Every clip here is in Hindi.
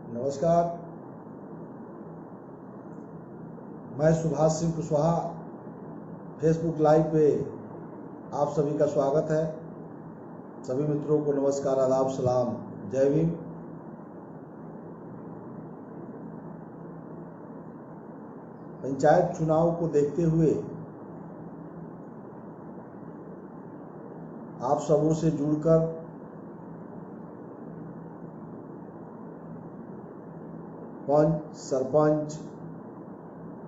नमस्कार, मैं सुभाष सिंह कुशवाहा फेसबुक लाइव पे आप सभी का स्वागत है। सभी मित्रों को नमस्कार, आदाब, सलाम, जय भीम। पंचायत चुनाव को देखते हुए आप सबों से जुड़कर पंच, सरपंच,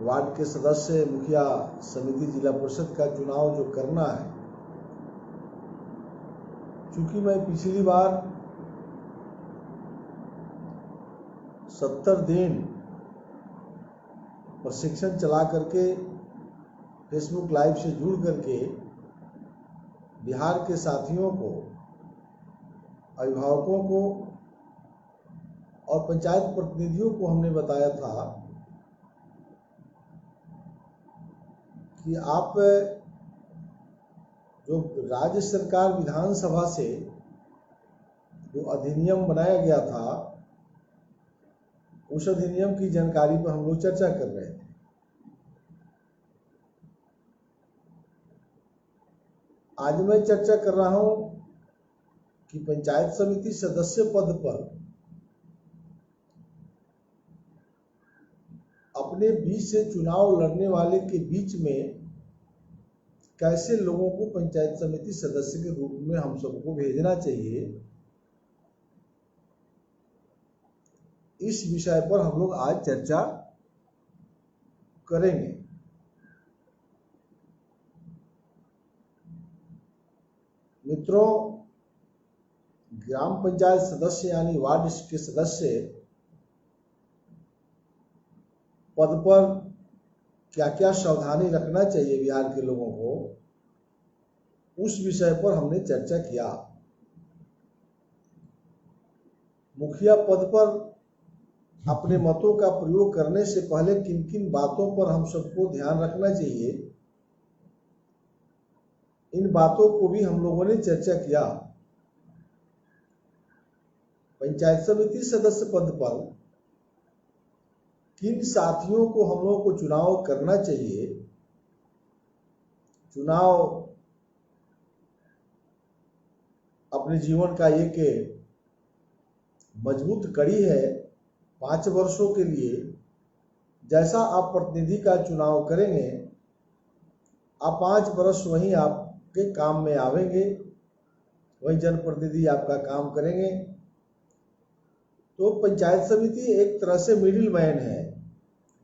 वार्ड के सदस्य, मुखिया समिति, जिला परिषद का चुनाव जो करना है, चूंकि मैं पिछली बार 70 दिन प्रशिक्षण चला करके फेसबुक लाइव से जुड़ करके बिहार के साथियों को, अभिभावकों को और पंचायत प्रतिनिधियों को हमने बताया था कि आप जो राज्य सरकार विधानसभा से जो अधिनियम बनाया गया था, उस अधिनियम की जानकारी पर हम लोग चर्चा कर रहे थे। आज मैं चर्चा कर रहा हूं कि पंचायत समिति सदस्य पद पर अपने बीच से चुनाव लड़ने वाले के बीच में कैसे लोगों को पंचायत समिति सदस्य के रूप में हम सबको भेजना चाहिए, इस विषय पर हम लोग आज चर्चा करेंगे। मित्रों, ग्राम पंचायत सदस्य यानी वार्ड के सदस्य पद पर क्या क्या सावधानी रखना चाहिए बिहार के लोगों को, उस विषय पर हमने चर्चा किया। मुखिया पद पर अपने मतों का प्रयोग करने से पहले किन किन बातों पर हम सबको ध्यान रखना चाहिए, इन बातों को भी हम लोगों ने चर्चा किया। पंचायत समिति सदस्य पद पर किन साथियों को हम लोगों को चुनाव करना चाहिए। चुनाव अपने जीवन का एक मजबूत कड़ी है। 5 वर्षों के लिए जैसा आप प्रतिनिधि का चुनाव करेंगे, आप 5 वर्ष वहीं आपके काम में आवेंगे, वहीं जनप्रतिनिधि आपका काम करेंगे। तो पंचायत समिति एक तरह से मिडिल मैन है।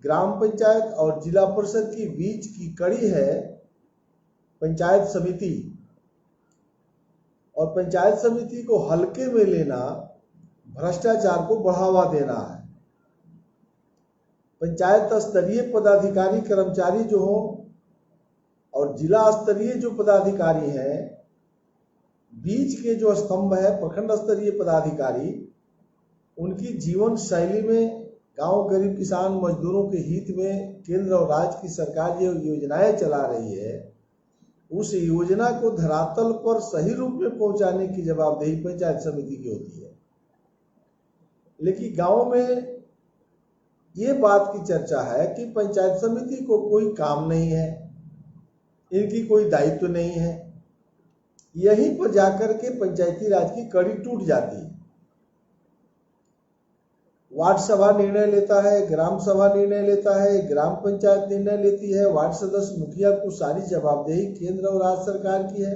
ग्राम पंचायत और जिला परिषद की बीच की कड़ी है पंचायत समिति, और पंचायत समिति को हल्के में लेना भ्रष्टाचार को बढ़ावा देना है। पंचायत स्तरीय पदाधिकारी कर्मचारी जो हो और जिला स्तरीय जो पदाधिकारी हैं, बीच के जो स्तंभ है प्रखंड स्तरीय पदाधिकारी, उनकी जीवन शैली में गांव गरीब किसान मजदूरों के हित में केंद्र और राज्य की सरकार जो योजनाएं चला रही है, उस योजना को धरातल पर सही रूप में पहुंचाने की जवाबदेही पंचायत समिति की होती है। लेकिन गांव में ये बात की चर्चा है कि पंचायत समिति को कोई काम नहीं है, इनकी कोई दायित्व नहीं है। यहीं पर जाकर के पंचायती राज की कड़ी टूट जाती है। वार्ड सभा निर्णय लेता है, ग्राम सभा निर्णय लेता है, ग्राम पंचायत निर्णय लेती है, वार्ड सदस्य मुखिया को सारी जवाबदेही केंद्र और राज्य सरकार की है।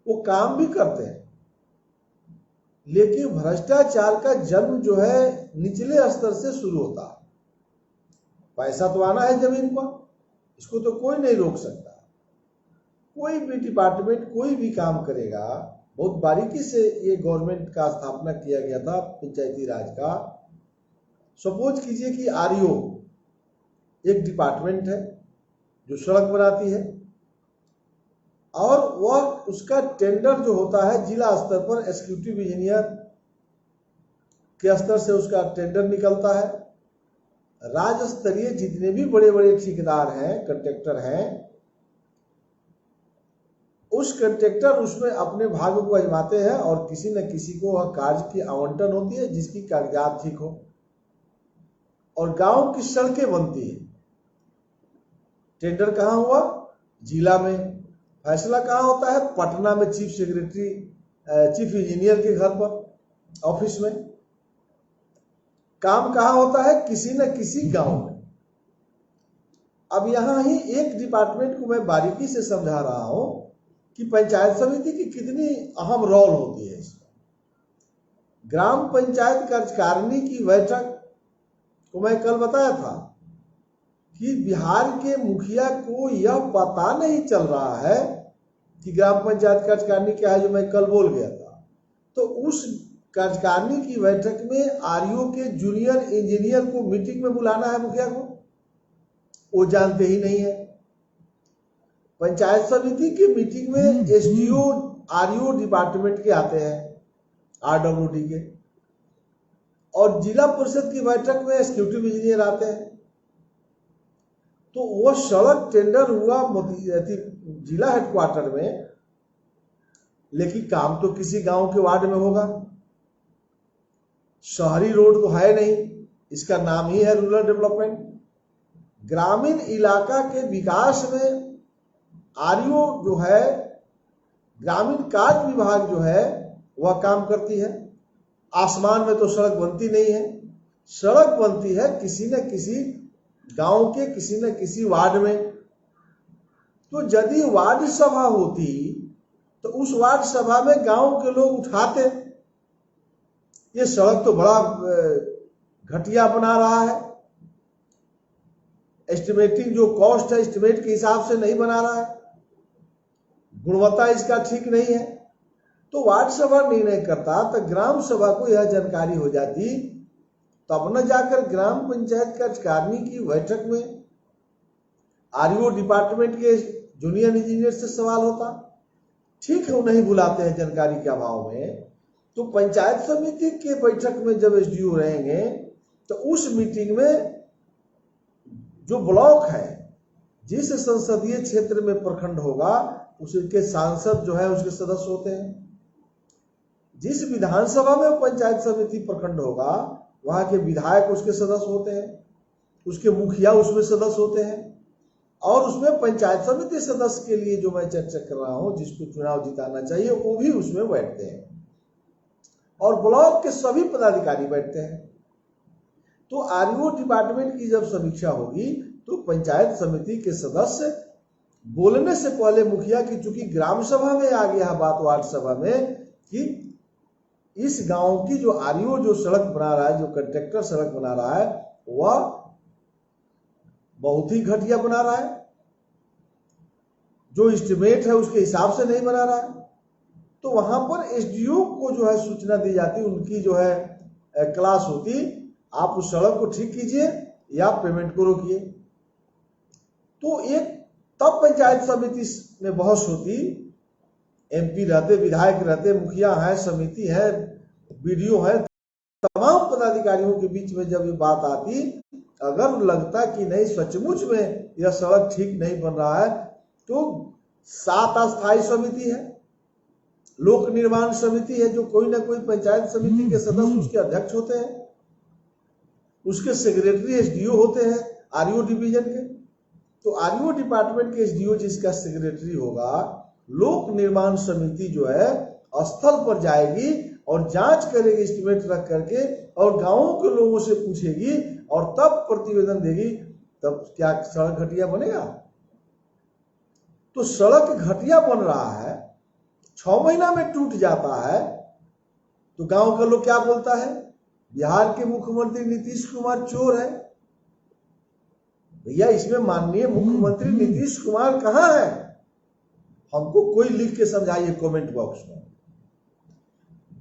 वो काम भी करते हैं, लेकिन भ्रष्टाचार का जन्म जो है निचले स्तर से शुरू होता है। पैसा तो आना है जमीन पर, इसको तो कोई नहीं रोक सकता। कोई भी डिपार्टमेंट कोई भी काम करेगा, बहुत बारीकी से ये गवर्नमेंट का स्थापना किया गया था पंचायती राज का। सपोज कीजिए कि आरईओ एक डिपार्टमेंट है जो सड़क बनाती है, और वह उसका टेंडर जो होता है जिला स्तर पर एग्जीक्यूटिव इंजीनियर के स्तर से उसका टेंडर निकलता है। राज्य स्तरीय जितने भी बड़े बड़े ठेकेदार हैं, कंट्रैक्टर हैं, उस कंट्रेक्टर उसमें अपने भाग को आजमाते हैं और किसी न किसी को वह कार्य की आवंटन होती है जिसकी कागजात ठीक हो, और गांव की सड़कें बनती है। टेंडर कहाँ हुआ? जिला में। फैसला कहाँ होता है? पटना में चीफ सेक्रेटरी चीफ इंजीनियर के घर पर, ऑफिस में। काम कहाँ होता है? किसी न किसी गांव में। अब यहां ही एक डिपार्टमेंट को मैं बारीकी से समझा रहा हूं कि पंचायत समिति की कितनी अहम रोल होती है इसमें। ग्राम पंचायत कार्यकारिणी की बैठक को मैं कल बताया था कि बिहार के मुखिया को यह पता नहीं चल रहा है कि ग्राम पंचायत कार्यकारिणी क्या है, जो मैं कल बोल गया था। तो उस कार्यकारिणी की बैठक में आरईओ के जूनियर इंजीनियर को मीटिंग में बुलाना है मुखिया को, वो जानते ही नहीं है। पंचायत समिति की मीटिंग में एसडीओ आरईओ डिपार्टमेंट के आते हैं, आरडब्ल्यूडी के, और जिला परिषद की बैठक में एग्जीक्यूटिव इंजीनियर आते हैं। तो वो सड़क टेंडर हुआ जिला हेडक्वार्टर में, लेकिन काम तो किसी गांव के वार्ड में होगा। शहरी रोड तो है नहीं, इसका नाम ही है रूरल डेवलपमेंट। ग्रामीण इलाका के विकास में आरईओ जो है, ग्रामीण कार्य विभाग जो है, वह काम करती है। आसमान में तो सड़क बनती नहीं है, सड़क बनती है किसी न किसी गांव के किसी न किसी वार्ड में। तो यदि वार्ड सभा होती तो उस वार्ड सभा में गांव के लोग उठाते, ये सड़क तो बड़ा घटिया बना रहा है, एस्टिमेटिंग जो कॉस्ट है एस्टिमेट के हिसाब से नहीं बना रहा है, गुणवत्ता इसका ठीक नहीं है। तो वार्ड सभा निर्णय करता तो ग्राम सभा को यह जानकारी हो जाती, तब न जाकर ग्राम पंचायत कार्यकारिणी की बैठक में आरईओ डिपार्टमेंट के जूनियर इंजीनियर से सवाल होता। ठीक है, वो नहीं बुलाते हैं जानकारी के अभाव में। तो पंचायत समिति के बैठक में जब एसडीओ रहेंगे तो उस मीटिंग में जो ब्लॉक है, जिस संसदीय क्षेत्र में प्रखंड होगा, उसके सांसद जो है उसके सदस्य होते हैं। जिस विधानसभा में पंचायत समिति प्रखंड होगा, वहां के विधायक उसके सदस्य होते हैं, उसके मुखिया उसमें सदस्य होते हैं, और उसमें पंचायत समिति सदस्य के लिए जो मैं चर्चा कर रहा हूं, जिसको चुनाव जिताना चाहिए, वो भी उसमें बैठते हैं, और ब्लॉक के सभी पदाधिकारी बैठते हैं। तो आरईओ डिपार्टमेंट की जब समीक्षा होगी तो पंचायत समिति के सदस्य बोलने से पहले मुखिया की, चूंकि ग्राम सभा में आ गया बात वार्ड सभा में कि इस गांव की जो आरईओ जो सड़क बना रहा है, जो कंट्रैक्टर सड़क बना रहा है, वह बहुत ही घटिया बना रहा है, जो एस्टिमेट है उसके हिसाब से नहीं बना रहा है। तो वहां पर एसडीओ को जो है सूचना दी जाती, उनकी जो है क्लास होती, आप उस सड़क को ठीक कीजिए या पेमेंट को रोकिए। तो एक तब पंचायत समिति में बहस होती, एमपी रहते, विधायक रहते, मुखिया है, समिति है, बीडीओ है, तमाम पदाधिकारियों के बीच में जब ये बात आती, अगर लगता कि नहीं सचमुच में यह सड़क ठीक नहीं बन रहा है, तो 7 अस्थायी समिति है, लोक निर्माण समिति है, जो कोई ना कोई पंचायत समिति के सदस्य उसके अध्यक्ष होते हैं, उसके सेक्रेटरी एसडीओ होते हैं आरईओ डिवीजन के। तो आरईओ डिपार्टमेंट के एसडीओ जिसका सेक्रेटरी होगा, लोक निर्माण समिति जो है स्थल पर जाएगी और जांच करेगी एस्टिमेट रख करके, और गांवों के लोगों से पूछेगी और तब प्रतिवेदन देगी, तब क्या सड़क घटिया बनेगा? तो सड़क घटिया बन रहा है, 6 महीना में टूट जाता है, तो गांव का लोग क्या बोलता है? बिहार के मुख्यमंत्री नीतीश कुमार चोर है। भैया, इसमें माननीय मुख्यमंत्री नीतीश कुमार कहां है? हमको कोई लिख के समझाइए कमेंट बॉक्स में।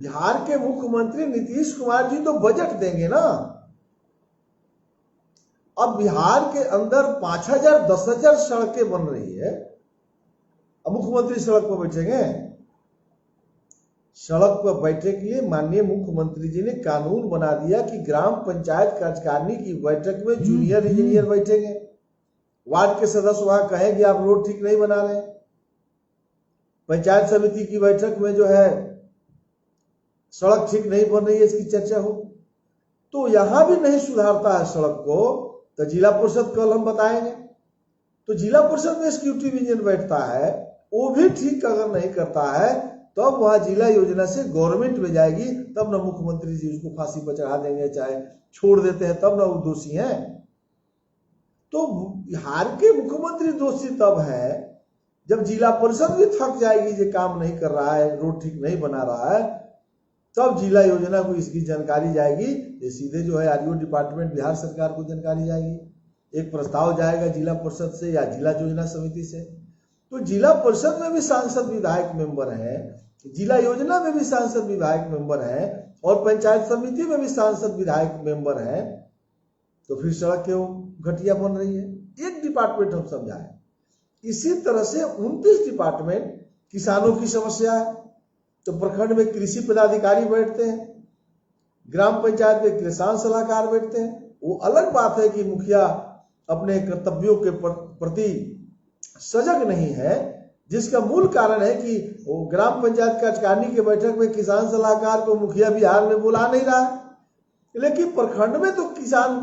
बिहार के मुख्यमंत्री नीतीश कुमार जी तो बजट देंगे ना। अब बिहार के अंदर 5,000 10,000 सड़कें बन रही है, अब मुख्यमंत्री सड़क पर बैठेंगे? सड़क पर बैठने के लिए माननीय मुख्यमंत्री जी ने कानून बना दिया कि ग्राम पंचायत कार्यकारिणी की बैठक में जूनियर इंजीनियर बैठेंगे, वार्ड के सदस्य वहां कहेंगे आप रोड ठीक नहीं बना रहे, पंचायत समिति की बैठक में जो है सड़क ठीक नहीं बन रही है इसकी चर्चा हो, तो यहां भी नहीं सुधारता है सड़क को, तो जिला परिषद कल हम बताएंगे, तो जिला परिषद में एक्जीक्यूटिव इंजीनियर बैठता है, वो भी ठीक अगर नहीं करता है तब वहां जिला योजना से गवर्नमेंट में जाएगी, तब ना मुख्यमंत्री जी उसको फांसी पर चढ़ा देंगे, चाहे छोड़ देते हैं तब ना वो दोषी हैं। तो बिहार के मुख्यमंत्री दोषी तब है जब जिला परिषद भी थक जाएगी, ये काम नहीं कर रहा है, रोड ठीक नहीं बना रहा है, तब जिला योजना को इसकी जानकारी जाएगी, ये सीधे जो है आरडीओ डिपार्टमेंट बिहार सरकार को जानकारी जाएगी, एक प्रस्ताव जाएगा जिला परिषद से या जिला योजना समिति से। तो जिला परिषद में भी सांसद विधायक मेंबर हैं, जिला योजना में भी सांसद विधायक मेंबर हैं, और पंचायत समिति में भी सांसद विधायक मेंबर हैं, तो फिर सड़क क्यों घटिया बन रही है? एक डिपार्टमेंट हम समझाएं। इसी तरह से 29 डिपार्टमेंट, किसानों की समस्या है तो प्रखंड में कृषि पदाधिकारी बैठते हैं, ग्राम पंचायत में किसान सलाहकार बैठते हैं। वो अलग बात है कि मुखिया अपने कर्तव्यों के प्रति सजग नहीं है, जिसका मूल कारण है कि वो ग्राम पंचायत कार्यकारिणी की बैठक में किसान सलाहकार को मुखिया बिहार में बुला नहीं रहा, लेकिन प्रखंड में तो किसान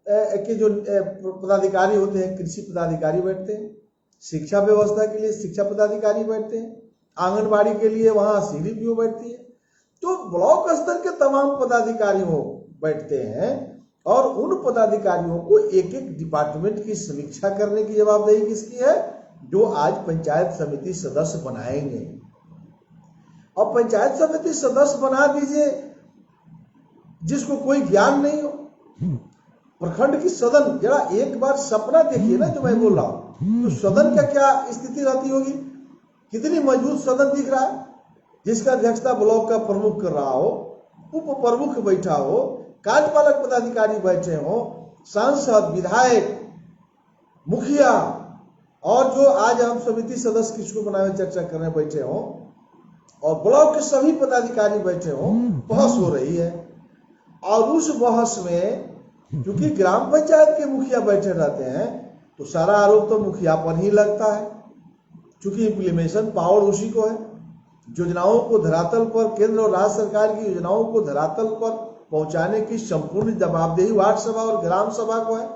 के जो पदाधिकारी होते हैं, कृषि पदाधिकारी बैठते हैं, शिक्षा व्यवस्था के लिए शिक्षा पदाधिकारी बैठते हैं, आंगनबाड़ी के लिए वहां सीडीपीओ बैठती है, तो ब्लॉक स्तर के तमाम पदाधिकारी बैठते हैं, और उन पदाधिकारियों को एक एक डिपार्टमेंट की समीक्षा करने की जवाबदेही किसकी है? जो आज पंचायत समिति सदस्य बनाएंगे। अब पंचायत समिति सदस्य बना दीजिए जिसको कोई ज्ञान नहीं हो, प्रखंड की सदन, जरा एक बार सपना देखिए ना जो मैं बोल रहा हूं, तो सदन का क्या स्थिति रहती होगी? कितनी मजबूत सदन दिख रहा है, जिसका अध्यक्षता ब्लॉक का प्रमुख कर रहा हो, उप प्रमुख बैठा हो, कार्यपालक पदाधिकारी बैठे हो, सांसद, विधायक, मुखिया, और जो आज हम समिति सदस्य किसको बनावे चर्चा करने बैठे हो, और ब्लॉक के सभी पदाधिकारी बैठे हो, बहस हो रही है। और उस बहस में क्योंकि ग्राम पंचायत के मुखिया बैठे रहते हैं, तो सारा आरोप तो मुखिया पर ही लगता है, क्योंकि इम्प्लीमेशन पावर उसी को है। योजनाओं को धरातल पर, केंद्र और राज्य सरकार की योजनाओं को धरातल पर पहुंचाने की संपूर्ण जवाबदेही वार्ड सभा और ग्राम सभा को है।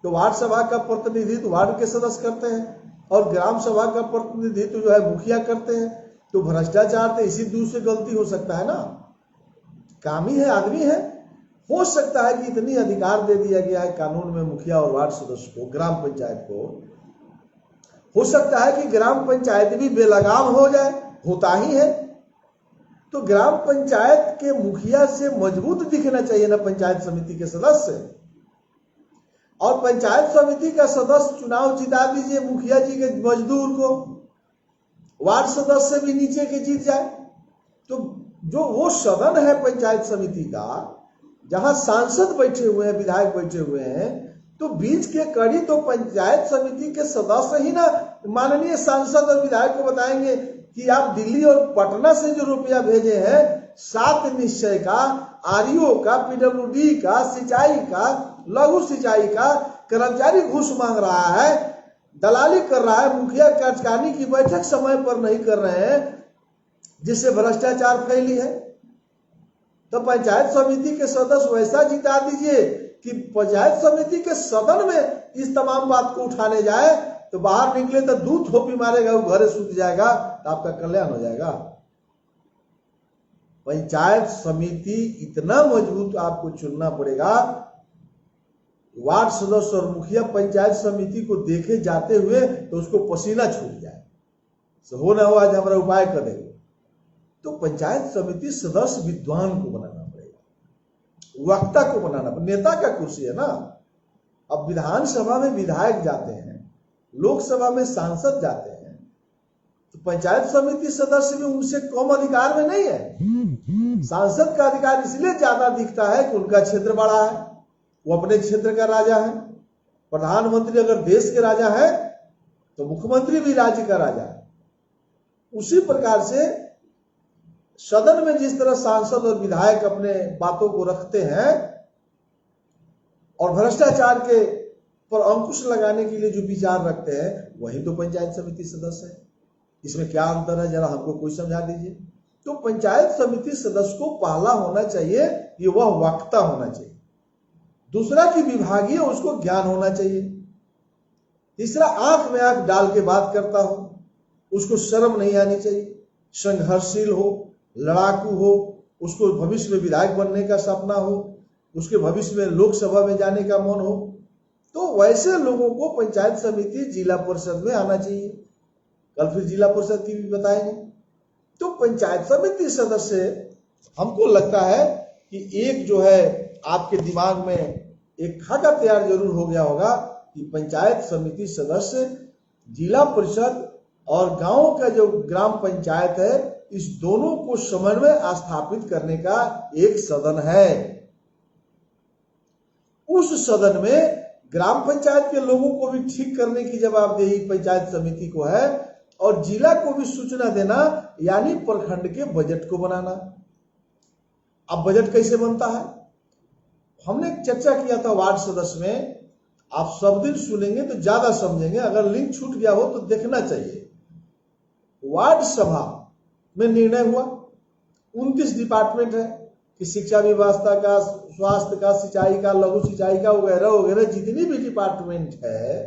तो वार्ड सभा का प्रतिनिधित्व वार्ड के सदस्य करते हैं, और ग्राम सभा का प्रतिनिधित्व जो है मुखिया करते हैं। तो भ्रष्टाचार तो इसी दूसरे गलती हो सकता है ना, कामी है, आदमी है, हो सकता है कि इतनी अधिकार दे दिया गया है कानून में मुखिया और वार्ड सदस्य को, ग्राम पंचायत को, हो सकता है कि ग्राम पंचायत भी बेलगाम हो जाए, होता ही है। तो ग्राम पंचायत के मुखिया से मजबूत दिखना चाहिए ना पंचायत समिति के सदस्य, और पंचायत समिति का सदस्य चुनाव जिता दीजिए मुखिया जी के मजदूर को, वार्ड सदस्य भी नीचे के जीत जाए, तो जो वो सदन है पंचायत समिति का, जहां सांसद बैठे हुए हैं, विधायक बैठे हुए हैं, तो बीच के कड़ी तो पंचायत समिति के सदस्य ही ना माननीय सांसद और विधायक को बताएंगे कि आप दिल्ली और पटना से जो रुपया भेजे हैं, 7 निश्चय का, आरईओ का, पीडब्ल्यूडी का, सिंचाई का, लघु सिंचाई का, कर्मचारी घूस मांग रहा है, दलाली कर रहा है, मुखिया कार्यकारिणी की बैठक समय पर नहीं कर रहे हैं, जिससे भ्रष्टाचार फैली है। तो पंचायत समिति के सदस्य वैसा जिता दीजिए कि पंचायत समिति के सदन में इस तमाम बात को उठाने जाए, तो बाहर निकले तो दूध थोपी मारेगा, वो घरे सूत जाएगा, तो आपका कल्याण हो जाएगा। पंचायत समिति इतना मजबूत आपको चुनना पड़ेगा, वार्ड सदस्य और मुखिया पंचायत समिति को देखे जाते हुए तो उसको पसीना छूट जाए, हो ना हो आज हमारा उपाय कर देंगे। तो पंचायत समिति सदस्य विद्वान को बनाना पड़ेगा, वक्ता को बनाना पड़ेगा, नेता का कुर्सी है ना। अब विधानसभा में विधायक जाते हैं, लोकसभा में सांसद जाते हैं, तो पंचायत समिति सदस्य भी उनसे कम अधिकार में नहीं है। सांसद का अधिकार इसलिए ज्यादा दिखता है कि उनका क्षेत्र बड़ा है, वो अपने क्षेत्र का राजा है। प्रधानमंत्री अगर देश के राजा है तो मुख्यमंत्री भी राज्य का राजा है। उसी प्रकार से सदन में जिस तरह सांसद और विधायक अपने बातों को रखते हैं और भ्रष्टाचार के पर अंकुश लगाने के लिए जो विचार रखते हैं, वही तो पंचायत समिति सदस्य है। इसमें क्या अंतर है, जरा हमको कोई समझा दीजिए। तो पंचायत समिति सदस्य को पहला होना चाहिए कि वह वक्ता होना चाहिए, दूसरा कि विभागीय उसको ज्ञान होना चाहिए, तीसरा आंख में आंख डाल के बात करता हो, उसको शर्म नहीं आनी चाहिए, संघर्षशील हो, लड़ाकू हो, उसको भविष्य में विधायक बनने का सपना हो, उसके भविष्य में लोकसभा में जाने का मन हो, तो वैसे लोगों को पंचायत समिति जिला परिषद में आना चाहिए। कल फिर जिला परिषद की भी बताएंगे। तो पंचायत समिति सदस्य, हमको लगता है कि एक जो है आपके दिमाग में एक खाका तैयार जरूर हो गया होगा कि पंचायत समिति सदस्य जिला परिषद और गांव का जो ग्राम पंचायत है, इस दोनों को समन्वय स्थापित करने का एक सदन है। उस सदन में ग्राम पंचायत के लोगों को भी ठीक करने की जवाबदेही पंचायत समिति को है और जिला को भी सूचना देना, यानी प्रखंड के बजट को बनाना। अब बजट कैसे बनता है, हमने चर्चा किया था वार्ड सदस्य में, आप सब दिन सुनेंगे तो ज्यादा समझेंगे, अगर लिंक छूट गया हो तो देखना चाहिए। वार्ड सभा में निर्णय हुआ, 29 डिपार्टमेंट है कि शिक्षा व्यवस्था का, स्वास्थ्य का, सिंचाई का, लघु सिंचाई का, वगैरह वगैरह जितनी भी डिपार्टमेंट है,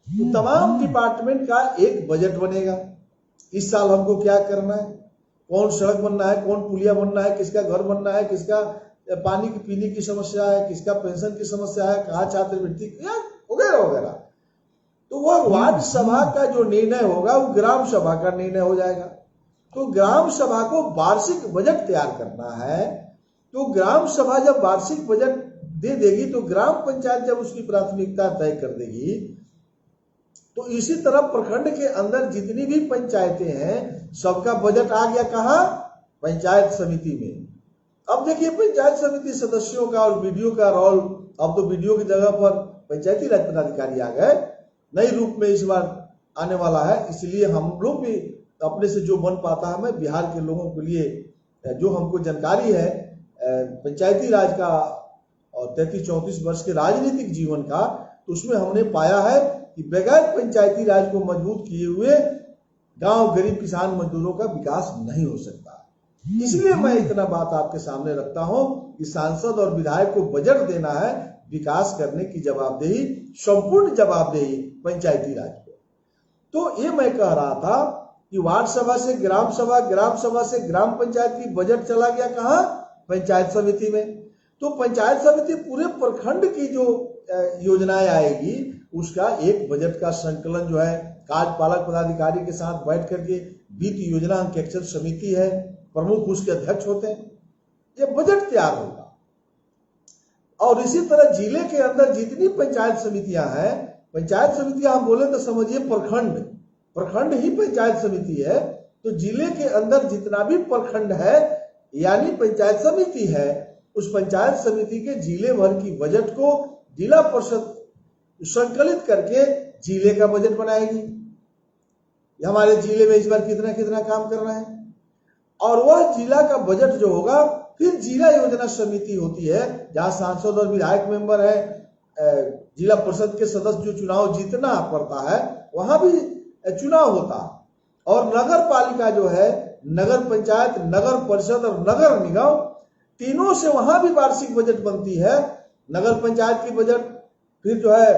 तो तमाम डिपार्टमेंट का एक बजट बनेगा। इस साल हमको क्या करना है, कौन सड़क बनना है, कौन पुलिया बनना है, किसका घर बनना है, किसका पानी की पीने की समस्या है, किसका पेंशन की समस्या है, कहाँ छात्रवृत्ति वगैरह वगैरह। तो वह वार्ड सभा का जो निर्णय होगा वो ग्राम सभा का निर्णय हो जाएगा। तो ग्राम सभा को वार्षिक बजट तैयार करना है, तो ग्राम सभा जब वार्षिक बजट दे देगी तो ग्राम पंचायत जब उसकी प्राथमिकता तय कर देगी, तो इसी तरह प्रखंड के अंदर जितनी भी पंचायतें हैं सबका बजट आ गया कहाँ, पंचायत समिति में। अब देखिए पंचायत समिति सदस्यों का और वीडियो का रोल, अब तो वीडियो की जगह पर पंचायती राज पदाधिकारी आ गए, नए रूप में इस बार आने वाला है। इसलिए हम लोग भी अपने से जो बन पाता है, मैं बिहार के लोगों के लिए जो हमको जानकारी है पंचायती राज का और 33-34 वर्ष के राजनीतिक जीवन का, तो उसमें हमने पाया है कि बगैर पंचायती राज को मजबूत किए हुए गांव गरीब किसान मजदूरों का विकास नहीं हो सकता। इसलिए मैं इतना बात आपके सामने रखता हूं कि सांसद और विधायक को बजट देना है, विकास करने की जवाबदेही, संपूर्ण जवाबदेही पंचायती राज को। तो ये मैं कह रहा था कि वार्ड सभा से ग्राम सभा, ग्राम सभा से ग्राम पंचायत की बजट चला गया कहाँ, पंचायत समिति में। तो पंचायत समिति पूरे प्रखंड की जो योजनाएं आएगी उसका एक बजट का संकलन जो है कार्यपालक पदाधिकारी के साथ बैठ करके, वित्त योजना अंकेक्षण समिति है, प्रमुख उसके अध्यक्ष होते हैं, ये बजट तैयार होगा। और इसी तरह जिले के अंदर जितनी पंचायत समितियां हैं, पंचायत समितियां हम बोले तो समझिए प्रखंड ही पंचायत समिति है। तो जिले के अंदर जितना भी प्रखंड है यानी पंचायत समिति है, उस पंचायत समिति के जिले भर की बजट को जिला परिषद संकलित करके जिले का बजट बनाएगी। हमारे जिले में इस बार कितना कितना काम करना है, और वह जिला का बजट जो होगा फिर जिला योजना समिति होती है, जहां सांसद और विधायक मेंबर है, जिला परिषद के सदस्य जो चुनाव जीतना पड़ता है वहां भी चुनाव होता है, और नगर पालिका जो है, नगर पंचायत, नगर परिषद और नगर निगम, तीनों से वहां भी वार्षिक बजट बनती है। नगर पंचायत की बजट फिर जो है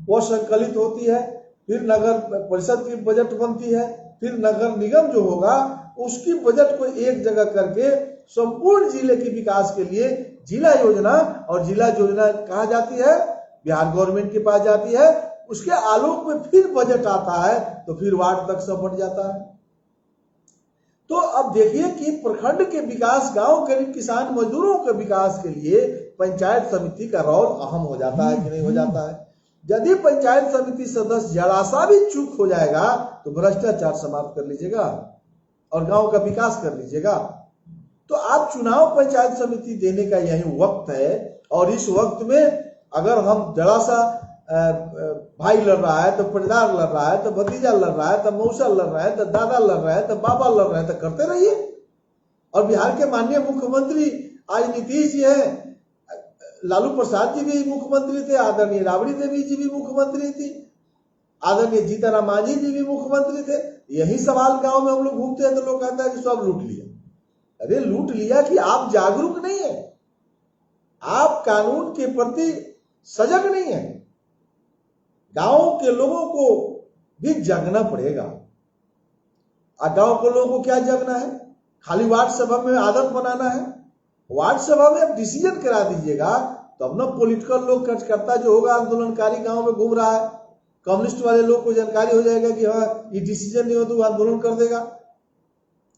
वो संकलित होती है, फिर नगर परिषद की बजट बनती है, फिर नगर निगम जो होगा उसकी बजट को एक जगह करके संपूर्ण जिले के विकास के लिए जिला योजना, और जिला योजना कहाँ जाती है, बिहार गवर्नमेंट के पास जाती है। उसके आलोक में फिर बजट आता है तो फिर वार्ड तक सब बढ़ जाता है। तो अब देखिए कि प्रखंड के विकास, गांव गरीब किसान मजदूरों के विकास के लिए पंचायत समिति का रोल अहम हो जाता है कि नहीं हो जाता है। यदि पंचायत समिति सदस्य जरा सा भी चूक हो जाएगा तो भ्रष्टाचार समाप्त कर लीजिएगा और गांव का विकास कर लीजिएगा। तो आप चुनाव पंचायत समिति देने का यही वक्त है, और इस वक्त में अगर हम जरा सा भाई लड़ रहा है तो परिवार लड़ रहा है, तो भतीजा लड़ रहा है, तो मौसा लड़ रहा है, तो दादा लड़ रहा है, तो बाबा लड़ रहा है, तो करते रहिए। और बिहार के माननीय मुख्यमंत्री आज नीतीश जी है, लालू प्रसाद जी भी मुख्यमंत्री थे, आदरणीय राबड़ी देवी जी भी मुख्यमंत्री थी, आदरणीय जीतन मांझी जी भी मुख्यमंत्री थे। यही सवाल गांव में हम लोग घूमते हैं तो लोग कहते हैं कि सब लूट लिया। अरे लूट लिया कि आप जागरूक नहीं है, आप कानून के प्रति सजग नहीं है। गांव के लोगों को भी जगना पड़ेगा। गांव के लोगों को क्या जगना है? खाली वार्ड सभा में आदत बनाना है? वार्ड सभा में आप डिसीजन करा दीजिएगा, तब ना पॉलिटिकल लोग कार्यकर्ता जो होगा आंदोलनकारी गांव में घूम रहा है, कम्युनिस्ट वाले लोग को जानकारी हो जाएगा कि हाँ ये डिसीजन नहीं हो तो आंदोलन कर देगा।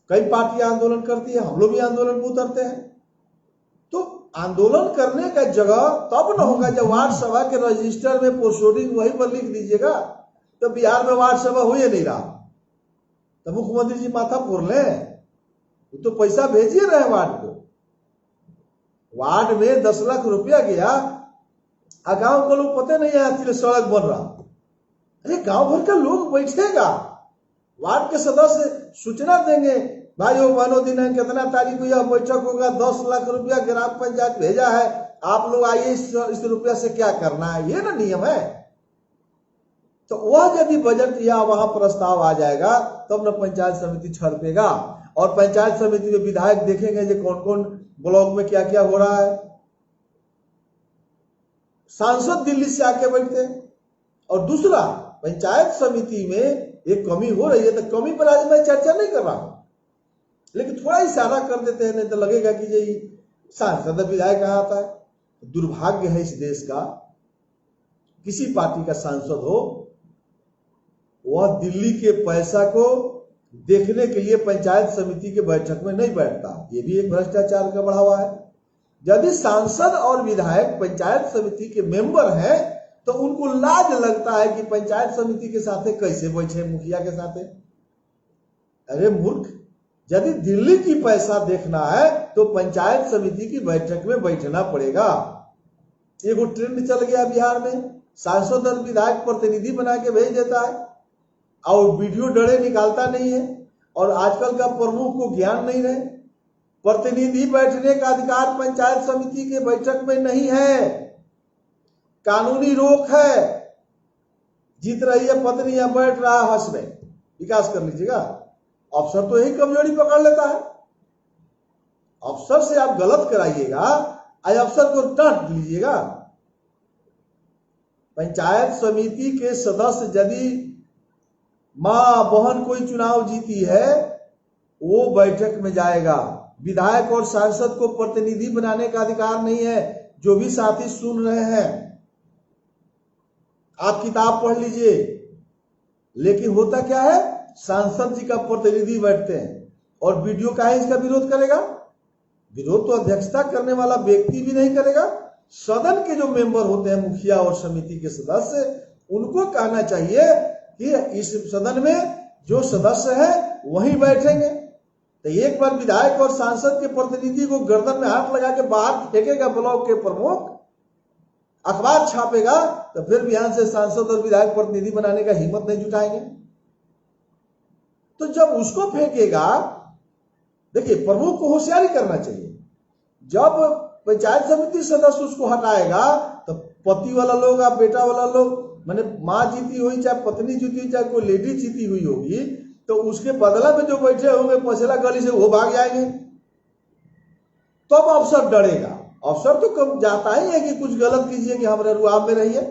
कई पार्टियां आंदोलन करती है, हम लोग भी आंदोलन में उतरते हैं। तो आंदोलन करने का जगह तब न होगा जब वार्ड सभा के रजिस्टर में पोस्टोडिंग वहीं पर लिख दीजिएगा। तो बिहार में वार्ड सभा हो ही नहीं रहा, तो मुख्यमंत्री जी माथा फोड़ लें, तो पैसा भेजिए रहे वार्ड को। वार्ड में 10 लाख रुपया गया, गांव को लोग पता नहीं है सड़क बन रहा। अरे गांव भर का लोग बैठेगा, वार्ड के सदस्य सूचना देंगे, भाइयों बहनों दिनांक कितना तारीख को यह बैठक होगा, 10 लाख रुपया ग्राम पंचायत भेजा है, आप लोग आइए इस रुपया से क्या करना है, ये ना नियम है। तो वह यदि बजट या वहां प्रस्ताव आ जाएगा तब ना पंचायत समिति छड़पेगा, और पंचायत समिति में विधायक देखेंगे जो कौन कौन ब्लॉक में क्या क्या हो रहा है। सांसद दिल्ली से आके बैठते हैं। और दूसरा, पंचायत समिति में एक कमी हो रही है तो कमी पर आज मैं चर्चा नहीं कर रहा हूं, लेकिन थोड़ा इशारा कर देते हैं, नहीं तो लगेगा कि ये सांसद विधायक कहां आता है। दुर्भाग्य है इस देश का, किसी पार्टी का सांसद हो वह दिल्ली के पैसा को देखने के लिए पंचायत समिति के बैठक में नहीं बैठता। ये भी एक भ्रष्टाचार का बढ़ावा है। यदि सांसद और विधायक पंचायत समिति के मेंबर हैं तो उनको लाज लगता है कि पंचायत समिति के साथ कैसे बैठे मुखिया के साथ। अरे मूर्ख, यदि दिल्ली की पैसा देखना है तो पंचायत समिति की बैठक में बैठना पड़ेगा। एगो ट्रेंड चल गया बिहार में, सांसद और विधायक प्रतिनिधि बना के भेज देता है और वीडियो डरे निकालता नहीं है। और आजकल का प्रमुख को ज्ञान नहीं रहे, प्रतिनिधि बैठने का अधिकार पंचायत समिति के बैठक में नहीं है, कानूनी रोक है। जीत रही है पत्नी या बैठ रहा है हंस रहे, विकास कर लीजिएगा। अफसर तो यही कमजोरी पकड़ लेता है। अफसर से आप गलत कराइएगा, अफसर को डांट लीजिएगा। पंचायत समिति के सदस्य यदि मां बहन कोई चुनाव जीती है वो बैठक में जाएगा। विधायक और सांसद को प्रतिनिधि बनाने का अधिकार नहीं है। जो भी साथी सुन रहे हैं, आप किताब पढ़ लीजिए। लेकिन होता क्या है, सांसद जी का प्रतिनिधि बैठते हैं और वीडियो का है इसका विरोध करेगा। विरोध तो अध्यक्षता करने वाला व्यक्ति भी नहीं करेगा, सदन के जो मेंबर होते हैं मुखिया और समिति के सदस्य, उनको कहना चाहिए कि इस सदन में जो सदस्य है वही बैठेंगे। तो एक बार विधायक और सांसद के प्रतिनिधि को गर्दन में हाथ लगा के बाहर फेंकेगा ब्लॉक के प्रमुख, अखबार छापेगा, तो फिर बिहार से सांसद और विधायक प्रतिनिधि बनाने का हिम्मत नहीं जुटाएंगे। तो जब उसको फेंकेगा, देखिए प्रमुख को होशियारी करना चाहिए। जब पंचायत समिति सदस्य उसको हटाएगा तो पति वाला लोग या बेटा वाला लोग, माने माँ जीती हुई चाहे पत्नी जीती हुई चाहे कोई लेडी जीती हुई होगी, तो उसके बदला में जो बैठे होंगे पसेला गली से वो भाग जाएंगे। तो अब अफसर डरेगा। अफसर तो कम जाता ही है कि कुछ गलत कीजिए कि हमारे रुआब में रहिए।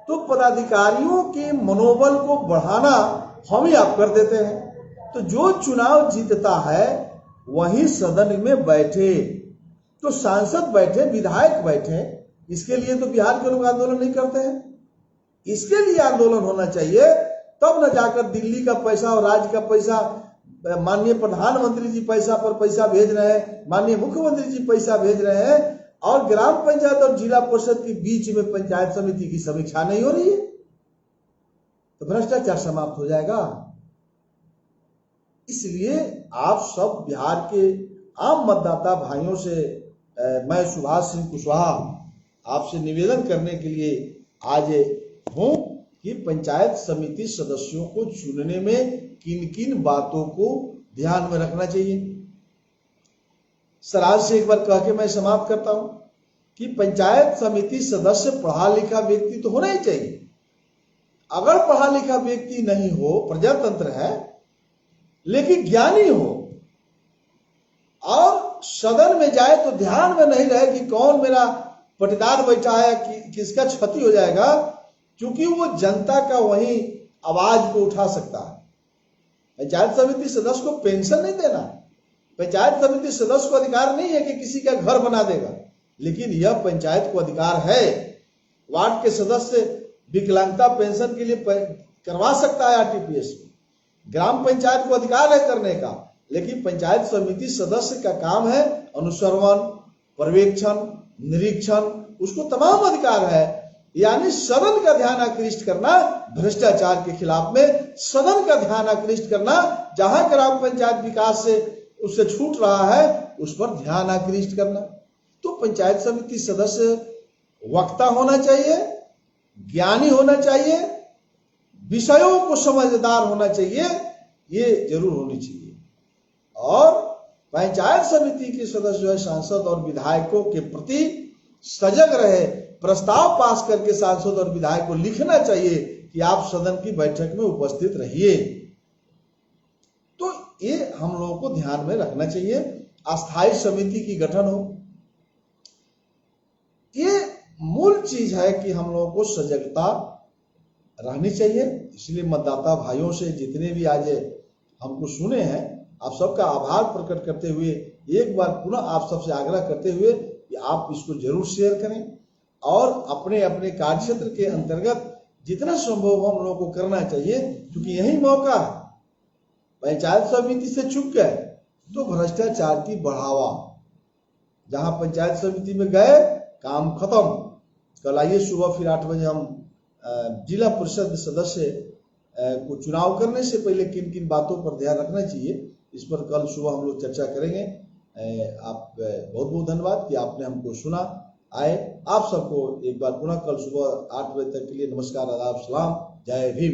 तो पदाधिकारियों के मनोबल को बढ़ाना हम ही आप कर देते हैं। तो जो चुनाव जीतता है वही सदन में बैठे। तो सांसद बैठे, विधायक बैठे, इसके लिए तो बिहार के लोग आंदोलन नहीं करते हैं। इसके लिए आंदोलन होना चाहिए, तब न जाकर दिल्ली का पैसा और राज्य का पैसा, माननीय प्रधानमंत्री जी पैसा पर पैसा भेज रहे हैं, माननीय मुख्यमंत्री जी पैसा भेज रहे हैं, और ग्राम पंचायत और जिला परिषद के बीच में पंचायत समिति की समीक्षा नहीं हो रही है, तो भ्रष्टाचार समाप्त हो जाएगा। इसलिए आप सब बिहार के आम मतदाता भाइयों से मैं सुभाष सिंह कुशवाहा आपसे निवेदन करने के लिए आज हूं कि पंचायत समिति सदस्यों को चुनने में किन किन बातों को ध्यान में रखना चाहिए। सराज से एक बार कह के मैं समाप्त करता हूं कि पंचायत समिति सदस्य पढ़ा लिखा व्यक्ति तो होना ही चाहिए। अगर पढ़ा लिखा व्यक्ति नहीं हो, प्रजातंत्र है, लेकिन ज्ञानी हो और सदन में जाए तो ध्यान में नहीं रहे कि कौन मेरा पटीदार बैठा है, कि किसका क्षति हो जाएगा, क्योंकि वो जनता का वही आवाज को उठा सकता है। पंचायत समिति सदस्य को पेंशन नहीं देना, पंचायत समिति सदस्य को अधिकार नहीं है कि किसी का घर बना देगा, लेकिन यह पंचायत को अधिकार है। वार्ड के सदस्य विकलांगता पेंशन के लिए करवा सकता है आरटीपीएस में, ग्राम पंचायत को अधिकार है करने का, लेकिन पंचायत समिति सदस्य का काम है अनुश्रवण, पर्यवेक्षण, निरीक्षण, उसको तमाम अधिकार है। यानी सदन का ध्यान आकृष्ट करना, भ्रष्टाचार के खिलाफ में सदन का ध्यान आकृष्ट करना, जहां ग्राम पंचायत विकास से उससे छूट रहा है उस पर ध्यान आकृष्ट करना। तो पंचायत समिति सदस्य वक्ता होना चाहिए, ज्ञानी होना चाहिए, विषयों को समझदार होना चाहिए, ये जरूर होनी चाहिए। और पंचायत समिति के सदस्य जो है सांसद और विधायकों के प्रति सजग रहे, प्रस्ताव पास करके सांसद और विधायक को लिखना चाहिए कि आप सदन की बैठक में उपस्थित रहिए। तो ये हम लोगों को ध्यान में रखना चाहिए। अस्थायी समिति की गठन हो, ये मूल चीज है कि हम लोगों को सजगता रहनी चाहिए। इसलिए मतदाता भाइयों से जितने भी आज हमको सुने हैं, आप सबका आभार प्रकट करते हुए एक बार पुनः आप सबसे आग्रह करते हुए कि आप इसको जरूर शेयर करें और अपने अपने कार्यक्षेत्र के अंतर्गत जितना संभव हम लोगों को करना चाहिए, क्योंकि यही मौका है। पंचायत समिति से चूक गए तो भ्रष्टाचार की बढ़ावा, जहां पंचायत समिति में गए काम खत्म। कल आइए सुबह फिर 8 बजे हम जिला परिषद सदस्य को चुनाव करने से पहले किन किन बातों पर ध्यान रखना चाहिए, इस पर कल सुबह हम लोग चर्चा करेंगे। आप बहुत बहुत धन्यवाद कि आपने हमको सुना। आए आप सबको एक बार पुनः कल सुबह 8 बजे तक के लिए नमस्कार, आदाब, सलाम, जय भीम।